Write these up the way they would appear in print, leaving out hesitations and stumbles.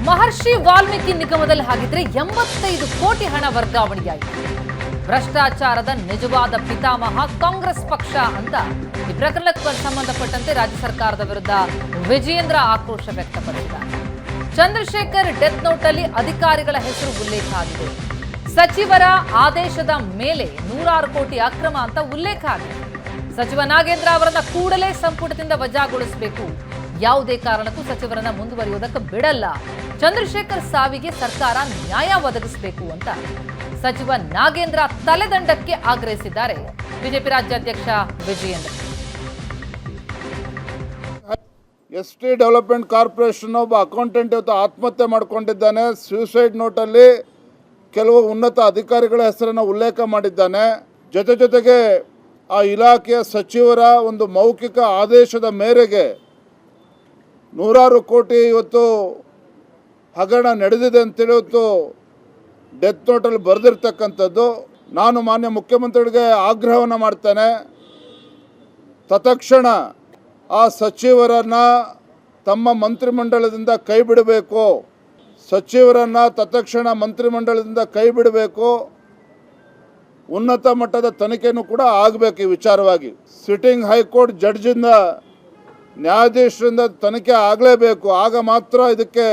ಮಹರ್ಷಿ ವಾಲ್ಮೀಕಿ ನಿಗಮದಲ್ಲಿ ಹಾಗಿದ್ರೆ 85 ಕೋಟಿ ಹಣ ವರ್ಗಾವಣೆಯಾಯಿತು. ಭ್ರಷ್ಟಾಚಾರದ ನಿಜವಾದ ಪಿತಾಮಹ ಕಾಂಗ್ರೆಸ್ ಪಕ್ಷ ಅಂತ ಈ ಪ್ರಕರಣಕ್ಕೆ ಸಂಬಂಧಪಟ್ಟಂತೆ ರಾಜ್ಯ ಸರ್ಕಾರದ ವಿರುದ್ಧ ವಿಜಯೇಂದ್ರ ಆಕ್ರೋಶ ವ್ಯಕ್ತಪಡಿಸಿದ್ದಾರೆ. ಚಂದ್ರಶೇಖರ್ ಡೆತ್ ನೋಟ್ ಅಲ್ಲಿ ಅಧಿಕಾರಿಗಳ ಹೆಸರು ಉಲ್ಲೇಖ ಆಗಿದೆ. ಸಚಿವರ ಆದೇಶದ ಮೇಲೆ 106 ಕೋಟಿ ಅಕ್ರಮ ಅಂತ ಉಲ್ಲೇಖ ಆಗಿದೆ. ಸಚಿವ ನಾಗೇಂದ್ರ ಅವರನ್ನ ಕೂಡಲೇ ಸಂಪುಟದಿಂದ ವಜಾಗೊಳಿಸಬೇಕು. ಯಾವುದೇ ಕಾರಣಕ್ಕೂ ಸಚಿವರನ್ನ ಮುಂದುವರಿಯುವುದಕ್ಕೆ ಬಿಡಲ್ಲ. ಚಂದ್ರಶೇಖರ್ ಸಾವಿಗೆ ಸರ್ಕಾರ ನ್ಯಾಯ ಒದಗಿಸಬೇಕು ಅಂತ ಸಚಿವ ನಾಗೇಂದ್ರ ತಲೆದಂಡಕ್ಕೆ ಆಗ್ರಹಿಸಿದ್ದಾರೆ ಬಿಜೆಪಿ ರಾಜ್ಯಾಧ್ಯಕ್ಷ ವಿಜಯೇಂದ್ರ. ಎಸ್ಟಿ ಡೆವಲಪ್ಮೆಂಟ್ ಕಾರ್ಪೊರೇಷನ್ ಒಬ್ಬ ಅಕೌಂಟೆಂಟ್ ಇವತ್ತು ಆತ್ಮಹತ್ಯೆ ಮಾಡಿಕೊಂಡಿದ್ದಾನೆ. ಸೂಸೈಡ್ ನೋಟಲ್ಲಿ ಕೆಲವು ಉನ್ನತ ಅಧಿಕಾರಿಗಳ ಹೆಸರನ್ನು ಉಲ್ಲೇಖ ಮಾಡಿದ್ದಾನೆ. ಜೊತೆಗೆ ಆ ಇಲಾಖೆಯ ಸಚಿವರ ಒಂದು ಮೌಖಿಕ ಆದೇಶದ ಮೇರೆಗೆ 106 ಕೋಟಿ ಇವತ್ತು ಹಗರಣ ನಡೆದಿದೆ ಅಂತೇಳಿ ಇವತ್ತು ಡೆತ್ ನೋಟಲ್ಲಿ ಬರೆದಿರ್ತಕ್ಕಂಥದ್ದು. ನಾನು ಮಾನ್ಯ ಮುಖ್ಯಮಂತ್ರಿಗಳಿಗೆ ಆಗ್ರಹವನ್ನು ಮಾಡ್ತೇನೆ, ತತ್ಕ್ಷಣ ಆ ಸಚಿವರನ್ನು ತಮ್ಮ ಮಂತ್ರಿಮಂಡಲದಿಂದ ಕೈ ಬಿಡಬೇಕು. ಸಚಿವರನ್ನು ತತ್ಕ್ಷಣ ಮಂತ್ರಿಮಂಡಲದಿಂದ ಕೈ ಬಿಡಬೇಕು. ಉನ್ನತ ಮಟ್ಟದ ತನಿಖೆನೂ ಕೂಡ ಆಗಬೇಕು ಈ ವಿಚಾರವಾಗಿ. ಸಿಟ್ಟಿಂಗ್ ಹೈಕೋರ್ಟ್ ಜಡ್ಜಿಂದ, ನ್ಯಾಯಾಧೀಶರಿಂದ ತನಿಖೆ ಆಗಲೇಬೇಕು. ಆಗ ಮಾತ್ರ ಇದಕ್ಕೆ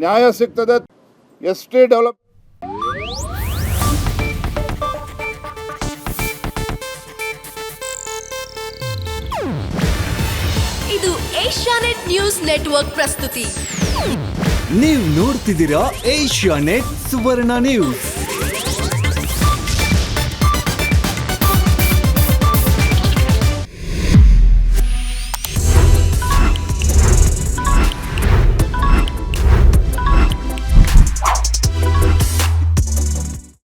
ನ್ಯಾಯ ಸಿಗ್ತದೆ. ಎಸ್ಟಿ ಡೆವಲಪ್ ಇದು ಏಷ್ಯಾನೆಟ್ ನ್ಯೂಸ್ ನೆಟ್ವರ್ಕ್ ಪ್ರಸ್ತುತಿ. ನೀವು ನೋಡ್ತಿದ್ದೀರಾ ಏಷ್ಯಾನೆಟ್ ಸುವರ್ಣ ನ್ಯೂಸ್.